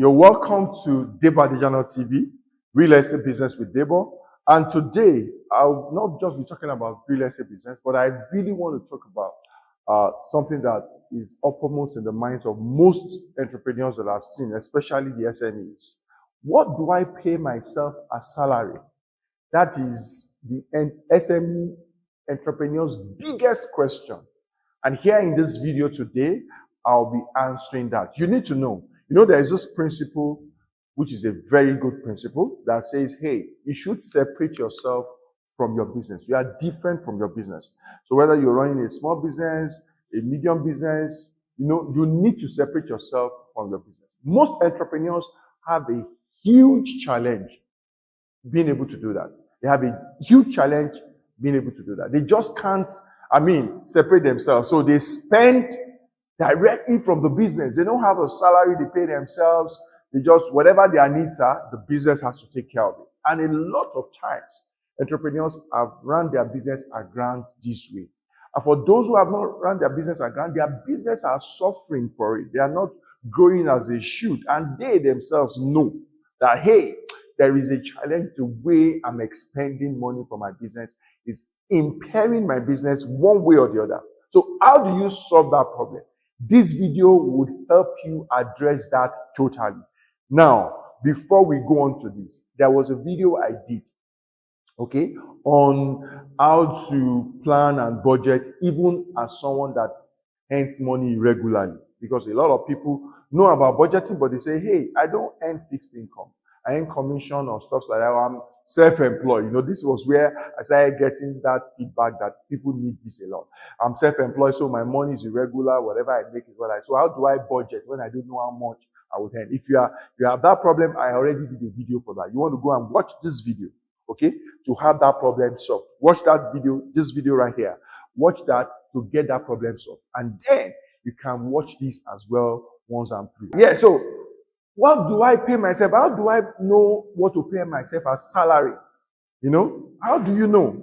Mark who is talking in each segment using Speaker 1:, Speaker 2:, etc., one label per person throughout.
Speaker 1: You're welcome to Debo TV, Real Estate Business with Debo. And today, I'll not just be talking about real estate business, but I really want to talk about something that is uppermost in the minds of most entrepreneurs that I've seen, especially the SMEs. What do I pay myself as salary? That is the SME entrepreneur's biggest question. And here in this video today, I'll be answering that. You need to know. There is this principle, which is a very good principle, that says, hey, you should separate yourself from your business. You are different from your business. So whether you're running a small business, a medium business, you need to separate yourself from your business. Most entrepreneurs have a huge challenge being able to do that. They have a huge challenge being able to do that. They just can't, separate themselves. So they spend directly from the business. They don't have a salary, they pay themselves. They just, whatever their needs are, the business has to take care of it. And a lot of times, entrepreneurs have run their business aground this way. And for those who have not run their business aground, their business are suffering for it. They are not growing as they should. And they themselves know that, hey, there is a challenge. The way I'm expending money for my business is impairing my business one way or the other. So how do you solve that problem? This video would help you address that totally. Now, before we go on to this, there was a video I did, on how to plan and budget even as someone that earns money regularly. Because a lot of people know about budgeting, but they say, hey, I don't earn fixed income. I earn commission or stuff like that. I'm self-employed. This was where I started getting that feedback that people need this a lot. I'm self-employed, so my money is irregular. Whatever I make is what I. So how do I budget when I don't know how much I would earn? If you have that problem, I already did a video for that. You want to go and watch this video, to have that problem solved. Watch that video, this video right here. Watch that to get that problem solved, and then you can watch this as well once I'm through. Yeah. So, what do I pay myself? How do I know what to pay myself as salary? How do you know?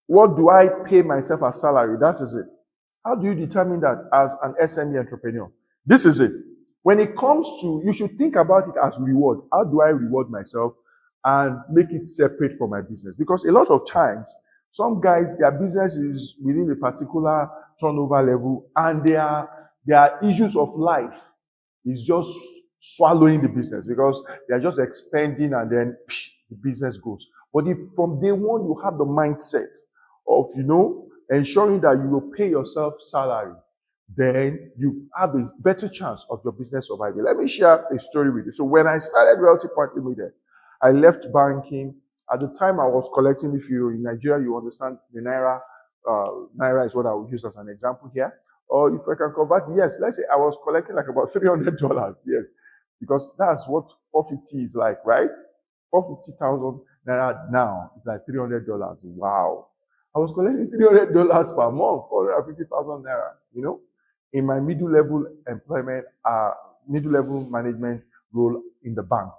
Speaker 1: What do I pay myself as salary? That is it. How do you determine that as an SME entrepreneur? This is it. When it comes to, you should think about it as reward. How do I reward myself and make it separate from my business? Because a lot of times, some guys, their business is within a particular turnover level, and their issues of life is just swallowing the business because they're just expanding and then the business goes. But if from day one you have the mindset of, ensuring that you will pay yourself salary, then you have a better chance of your business surviving. Let me share a story with you. So when I started Realty Point Limited, I left banking. At the time I was collecting, if you're in Nigeria, you understand the Naira. Naira is what I would use as an example here. Or if I can convert, yes, let's say I was collecting like about $300, yes, because that's what 450 is like, right? 450,000 Naira now is like $300. Wow. I was collecting $300 per month, 450,000 Naira, in my middle-level employment, middle-level management role in the bank.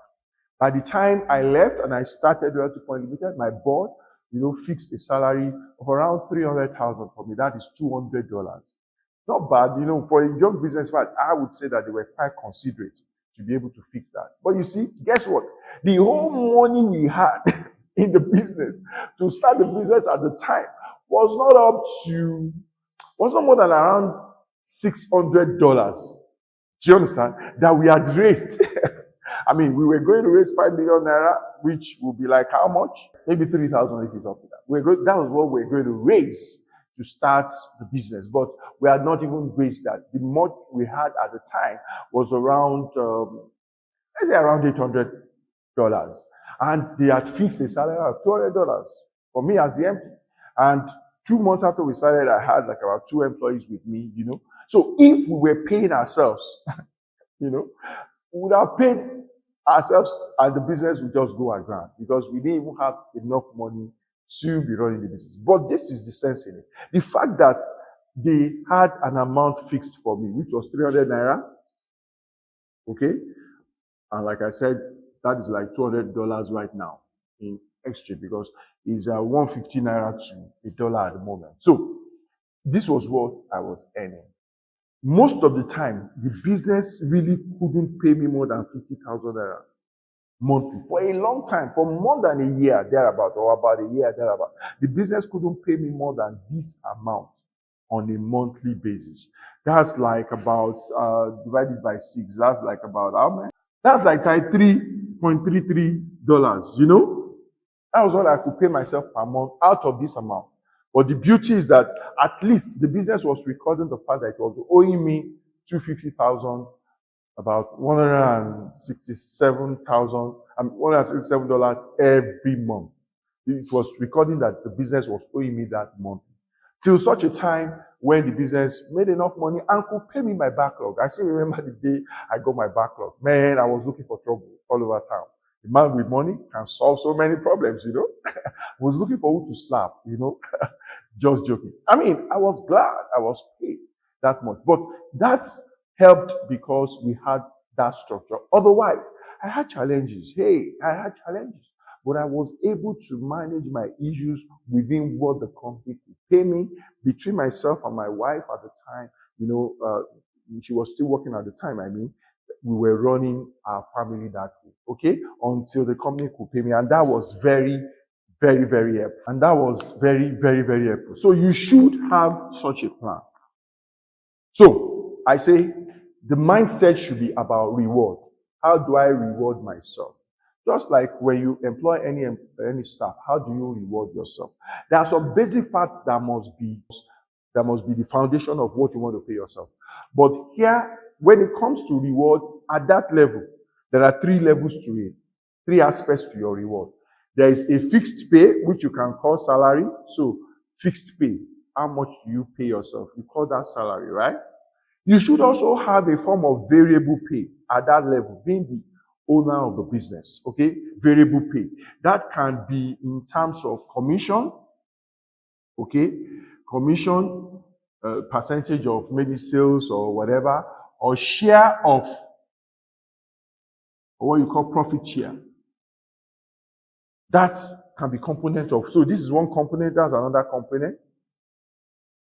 Speaker 1: By the time I left and I started Realty Point Limited, my board, fixed a salary of around 300,000 for me. That is $200. Not bad, for a young business man, I would say that they were quite considerate to be able to fix that. But you see, guess what? The whole money we had in the business to start the business at the time was not more than around $600. Do you understand? That we had raised. We were going to raise 5 million Naira, which would be like how much? Maybe 3,000 if it's up to that. That was what we were going to raise to start the business, but we had not even raised that. The most we had at the time was around, let's say around $800. And they had fixed a salary of $200 for me as the empty. And 2 months after we started, I had like about 2 employees with me, So if we were paying ourselves, we would have paid ourselves and the business would just go aground because we didn't even have enough money to be running the business. But this is the sense in it. The fact that they had an amount fixed for me, which was 300 Naira, and like I said, that is like $200 right now in exchange because it's 150 Naira to $1 at the moment. So this was what I was earning. most of the time, the business really couldn't pay me more than 50,000 naira monthly for a long time, for more than a year thereabout, or about a year thereabout. The business couldn't pay me more than this amount on a monthly basis. That's like about, divide this by 6, that's like about how many? That's like $3.33, you know? That was all I could pay myself per month out of this amount. But the beauty is that at least the business was recording the fact that it was owing me 250,000, about $167 every month. It was recording that the business was owing me that month. Till such a time when the business made enough money and could pay me my backlog. I still remember the day I got my backlog. Man, I was looking for trouble all over town. A man with money can solve so many problems, you know. I was looking for who to slap, you know. Just joking. I mean, I was glad I was paid that much. But that helped because we had that structure. Otherwise, I had challenges. I had challenges. But I was able to manage my issues within what the company could pay me. Between myself and my wife at the time, you know, she was still working at the time, I mean, we were running our family that way, okay? Until the company could pay me. And that was very, very, very helpful. And that was very, very, very helpful. So you should have such a plan. So I say the mindset should be about reward. How do I reward myself? Just like when you employ any staff, how do you reward yourself? There are some basic facts that must be the foundation of what you want to pay yourself. But here, when it comes to reward, at that level, there are 3 levels to it, 3 aspects to your reward. There is a fixed pay, which you can call salary. So, fixed pay, how much do you pay yourself? You call that salary, right? You should also have a form of variable pay at that level, being the owner of the business, okay? Variable pay. That can be in terms of commission, okay? Commission, percentage of maybe sales or whatever, or share of, or what you call profit share. That can be component of, so this is one component, that's another component,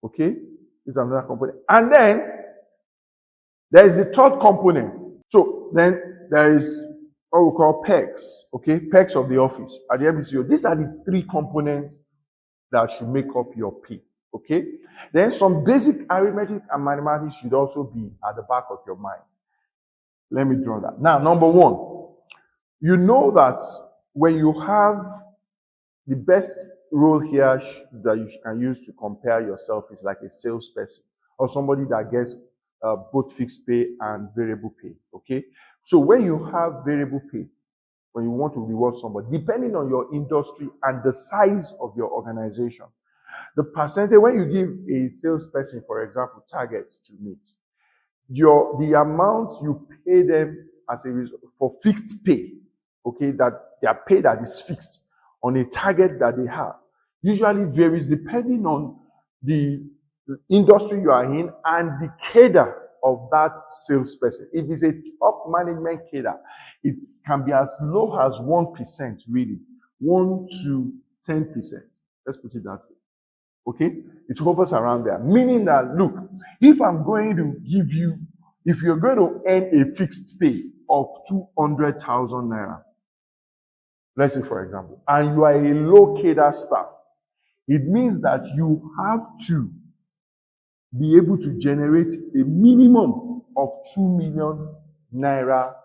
Speaker 1: okay? This is another component. And then, there is the third component. So, then there is what we call pegs, okay? Pegs of the office at the MBCO. These are the 3 components that should make up your pay, okay? Then some basic arithmetic and mathematics should also be at the back of your mind. Let me draw that. Now, number 1, you know that when you have the best role here that you can use to compare yourself is like a salesperson or somebody that gets both fixed pay and variable pay, okay? So when you have variable pay, when you want to reward somebody, depending on your industry and the size of your organization, the percentage, when you give a salesperson, for example, targets to meet, the amount you pay them as a result for fixed pay, okay, that their pay that is fixed on a target that they have, usually varies depending on the industry you are in and the cadre of that salesperson. If it's a top management cadre, it can be as low as 1%, really, 1 to 10%. Let's put it that way. Okay? It hovers around there. Meaning that, look, if you're going to earn a fixed pay of 200,000 naira, let's say for example, and you are a low cadre staff, it means that you have to be able to generate a minimum of 2 million naira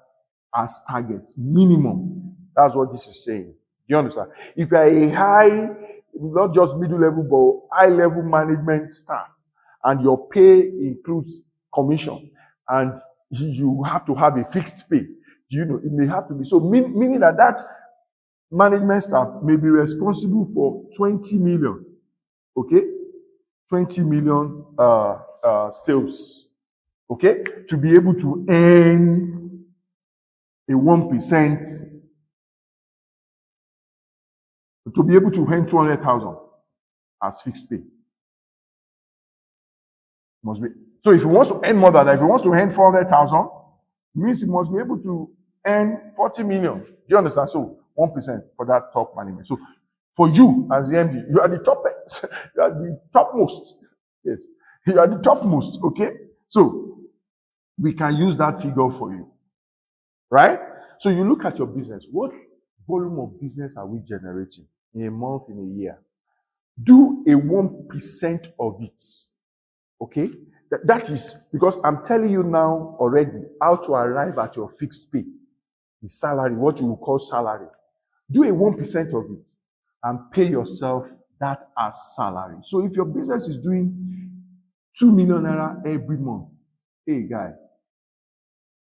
Speaker 1: as target. Minimum. That's what this is saying. Do you understand? If you are a high, not just middle level, but high level management staff, and your pay includes commission, and you have to have a fixed pay, you know, it may have to be so, meaning that management staff may be responsible for 20 million, okay? 20 million sales, okay? To be able to earn a 1%, to be able to earn 200,000 as fixed pay. Must be. So if he wants to earn more than that, if he wants to earn 400,000, means he must be able to earn 40 million. Do you understand? So 1% for that top management. So for you as the MD, you are the top, you are the topmost. Yes, you are the topmost. Okay. So we can use that figure for you, right? So you look at your business. What volume of business are we generating in a month, in a year? Do a 1% of it, okay? That is because I'm telling you now already how to arrive at your fixed pay, the salary, what you will call salary. Do a 1% of it and pay yourself that as salary. So if your business is doing 2 million naira every month, hey guy,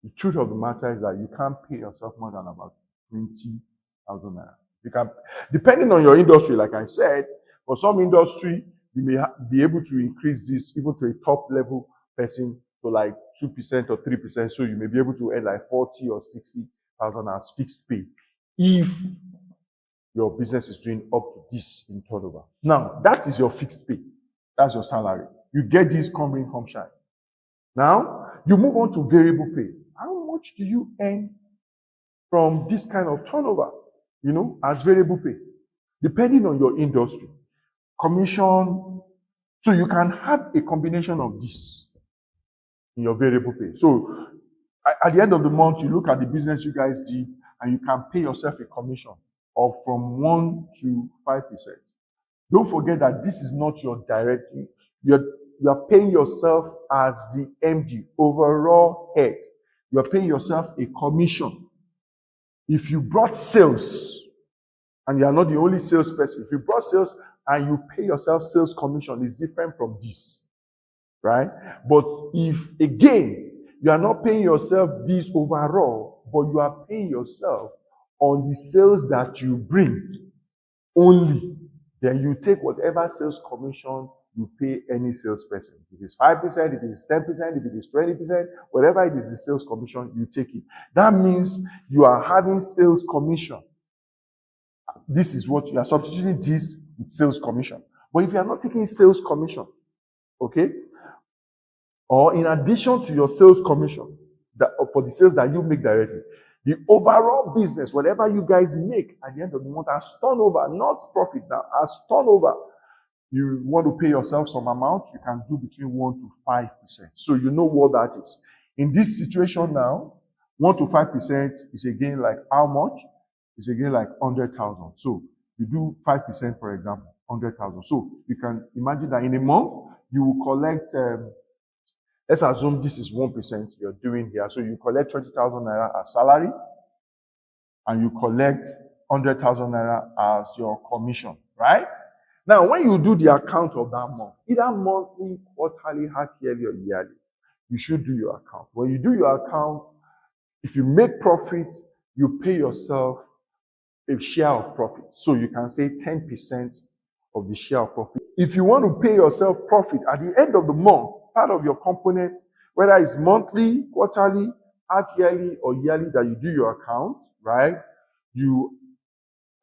Speaker 1: the truth of the matter is that you can't pay yourself more than about 20,000 naira. You can, depending on your industry, like I said, for some industry, you may be able to increase this even to a top level person to like 2% or 3%. So you may be able to earn like 40 or 60,000 as fixed pay if your business is doing up to this in turnover. Now, that is your fixed pay. That's your salary. You get this come in, come shine. Now, you move on to variable pay. How much do you earn from this kind of turnover, as variable pay? Depending on your industry, commission. So you can have a combination of this in your variable pay. So at the end of the month, you look at the business you guys did and you can pay yourself a commission of from 1 to 5%. Don't forget that this is not your direct, you're paying yourself as the MD, overall head. You're paying yourself a commission. If you brought sales, and you are not the only salesperson, if you brought sales and you pay yourself sales commission, it's different from this, right? But if, again, you are not paying yourself this overall, but you are paying yourself on the sales that you bring only, then you take whatever sales commission you pay any salesperson. If it is 5%, if it is 10%, if it is 20%, whatever it is the sales commission, you take it. That means you are having sales commission. This is what you are substituting this with sales commission. But if you are not taking sales commission, okay, or in addition to your sales commission for the sales that you make directly, the overall business, whatever you guys make at the end of the month as turnover, not profit now, as turnover, you want to pay yourself some amount, you can do between 1 to 5%. So you know what that is. In this situation now, 1 to 5% is again like how much? It's again like 100,000. So you do 5%, for example, 100,000. So you can imagine that in a month, you will collect, let's assume this is 1% you're doing here. So you collect 20,000 naira as salary, and you collect 100,000 naira as your commission, right? Now, when you do the account of that month, either monthly, quarterly, half-yearly, or yearly, you should do your account. When you do your account, if you make profit, you pay yourself a share of profit. So you can say 10% of the share of profit. If you want to pay yourself profit at the end of the month, part of your component, whether it's monthly, quarterly, half-yearly, or yearly that you do your account, right? You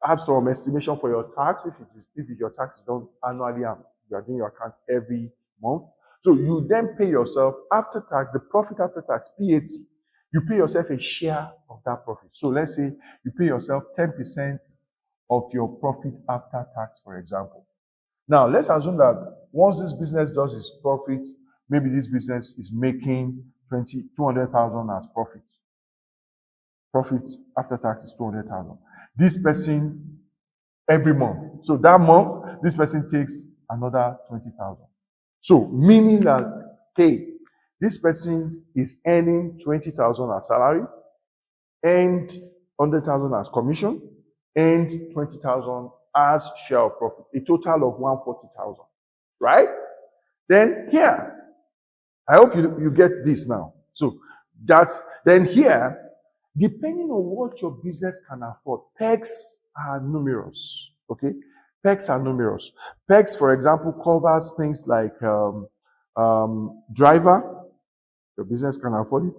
Speaker 1: have some estimation for your tax. If your tax is done annually and you are doing your account every month. So you then pay yourself after tax, the profit after tax, PAT. You pay yourself a share of that profit. So let's say you pay yourself 10% of your profit after tax, for example. Now, let's assume that once this business does its profit, maybe this business is making 200,000 as profit. Profit after tax is 200,000. This person, every month. So that month, this person takes another 20,000. So meaning that, hey, this person is earning 20,000 as salary, and 100,000 as commission, and 20,000 as share of profit. A total of 140,000, right? Then here, I hope you get this now. So then here, depending on what your business can afford, pegs are numerous, okay? Pegs are numerous. Pegs, for example, covers things like driver. Your business can afford it.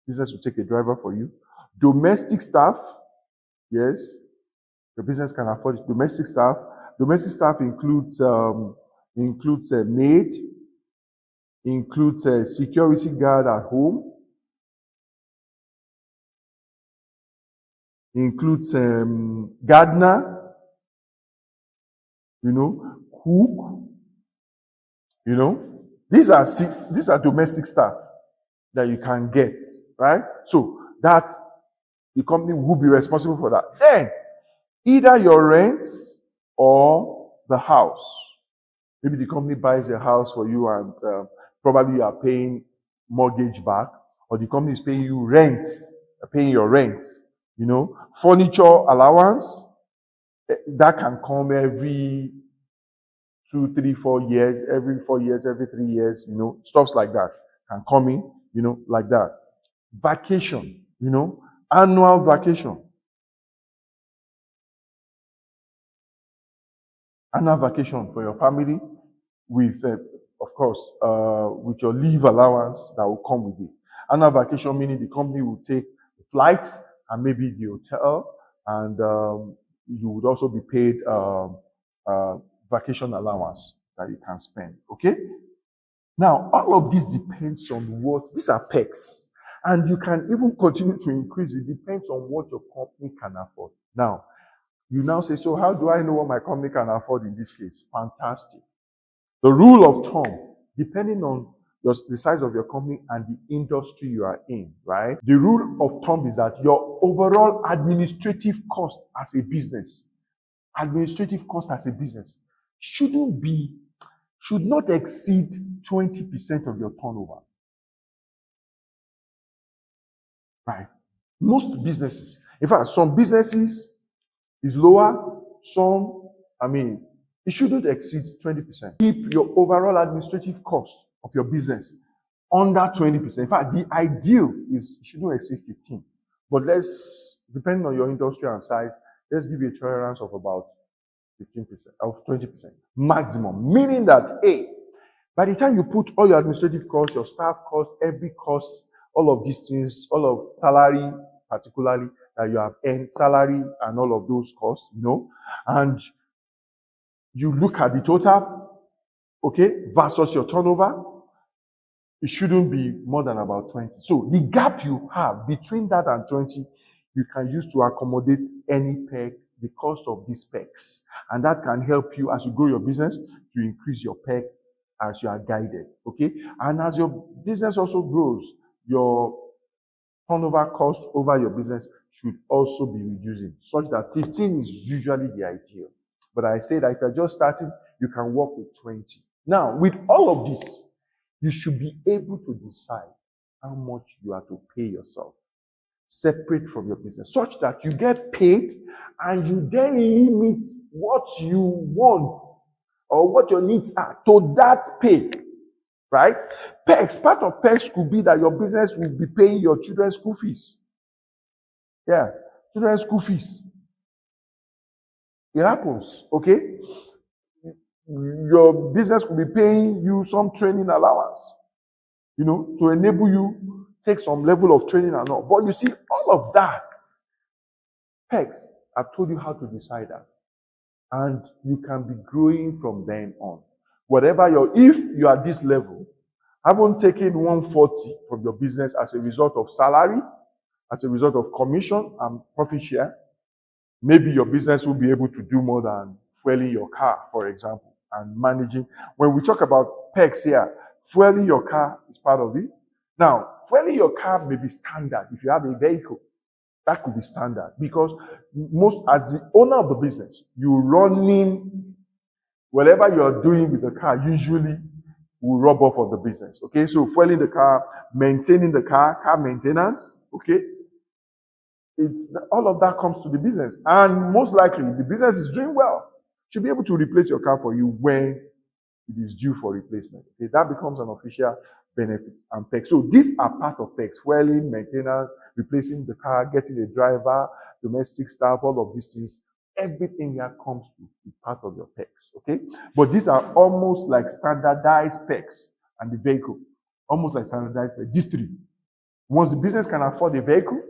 Speaker 1: Business will take a driver for you. Domestic staff, yes, your business can afford it. Domestic staff. Domestic staff includes a maid, includes a security guard at home, includes gardener, cook, these are domestic staff. that you can get, right? So that the company will be responsible for that. Then, either your rent or the house. Maybe the company buys a house for you and probably you are paying mortgage back, or the company is paying you rent, paying your rent. Furniture allowance, that can come every 2, 3, 4 years, every 4 years, every 3 years, stuffs like that can come in, like that. Vacation, annual vacation. Annual vacation for your family with, of course, with your leave allowance that will come with it. Annual vacation meaning the company will take the flights and maybe the hotel, and you would also be paid vacation allowance that you can spend. Okay? Now, all of this depends on these are perks. And you can even continue to increase. It depends on what your company can afford. Now, you now say, so how do I know what my company can afford in this case? Fantastic. The rule of thumb, depending on the size of your company and the industry you are in, right? The rule of thumb is that your overall administrative cost as a business should not exceed 20% of your turnover. Right? Most businesses, in fact, some businesses is lower, it shouldn't exceed 20%. Keep your overall administrative cost of your business under 20%. In fact, the ideal is it shouldn't exceed 15%. But depending on your industry and size, let's give you a tolerance of about 15%, of 20% maximum. Meaning that, by the time you put all your administrative costs, your staff costs, every cost, all of these things, all of salary, particularly that you have earned, salary and all of those costs, and you look at the total, okay, versus your turnover, it shouldn't be more than about 20. So the gap you have between that and 20, you can use to accommodate any peg, the cost of these pegs. And that can help you as you grow your business to increase your peg as you are guided, okay? And as your business also grows, your turnover cost over your business should also be reducing, such that 15 is usually the ideal. But I say that if you're just starting, you can work with 20. Now, with all of this, you should be able to decide how much you are to pay yourself, separate from your business, such that you get paid and you then limit what you want or what your needs are to that pay. Right? Perks, part of perks could be that your business will be paying your children's school fees. Yeah, children's school fees. It happens, okay? Your business will be paying you some training allowance, to enable you take some level of training and all. But you see, all of that, perks, I've told you how to decide that. And you can be growing from then on. If you are this level, haven't taken 140 from your business as a result of salary, as a result of commission and profit share, maybe your business will be able to do more than fueling your car, for example, and managing. When we talk about perks here, fueling your car is part of it. Now, fueling your car may be standard if you have a vehicle. That could be standard because as the owner of the business, you running whatever you're doing with the car usually will rub off of the business. Okay, so fueling the car, maintaining the car maintenance, okay, all of that comes to the business. And most likely, the business is doing well. Should be able to replace your car for you when it is due for replacement. Okay, that becomes an official benefit and perks. So these are part of perks: fueling, maintenance, replacing the car, getting a driver, domestic staff, all of these things. Everything here comes to be part of your perks, okay? But these are almost like standardized perks and the vehicle. Almost like standardized perks. These three. Once the business can afford the vehicle,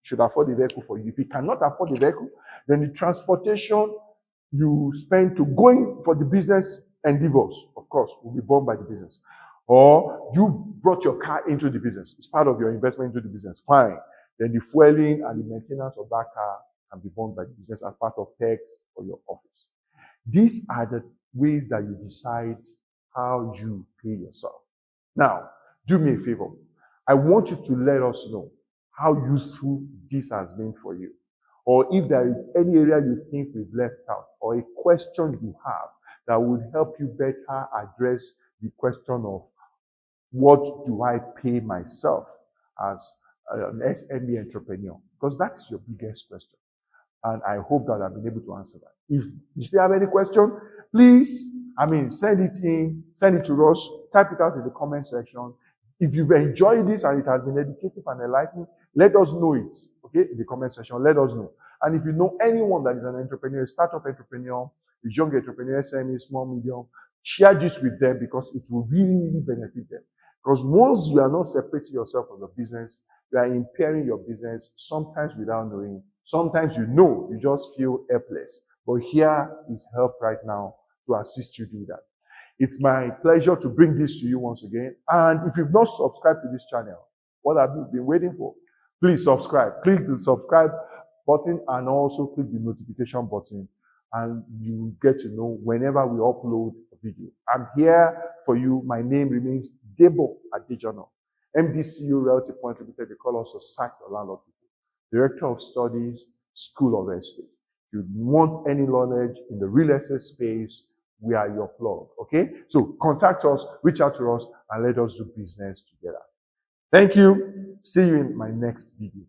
Speaker 1: should afford the vehicle for you. If it cannot afford the vehicle, then the transportation you spend to going for the business endeavors, of course, will be borne by the business. Or you brought your car into the business. It's part of your investment into the business. Fine. Then the fueling and the maintenance of that car can be borne by the business as part of perks for your office. These are the ways that you decide how you pay yourself. Now, do me a favor. I want you to let us know how useful this has been for you. Or if there is any area you think we've left out, or a question you have that would help you better address the question of what do I pay myself as an SME entrepreneur? Because that's your biggest question. And I hope that I've been able to answer that. If you still have any question, please, send it in, send it to us, type it out in the comment section. If you've enjoyed this and it has been educative and enlightening, let us know it, okay, in the comment section. Let us know. And if you know anyone that is an entrepreneur, a startup entrepreneur, a young entrepreneur, SME, small, medium, share this with them because it will really, really benefit them. Because once you are not separating yourself from the business, you are impairing your business, sometimes without knowing. Sometimes you know, you just feel helpless. But here is help right now to assist you do that. It's my pleasure to bring this to you once again. And if you've not subscribed to this channel, what have you been waiting for? Please subscribe. Click the subscribe button and also click the notification button. And you get to know whenever we upload a video. I'm here for you. My name remains Debo Adejono. MDCU Realty Point Limited, they call us a sack the landlord people. Director of Studies, School of Estate. If you want any knowledge in the real estate space, we are your plug, okay? So contact us, reach out to us, and let us do business together. Thank you. See you in my next video.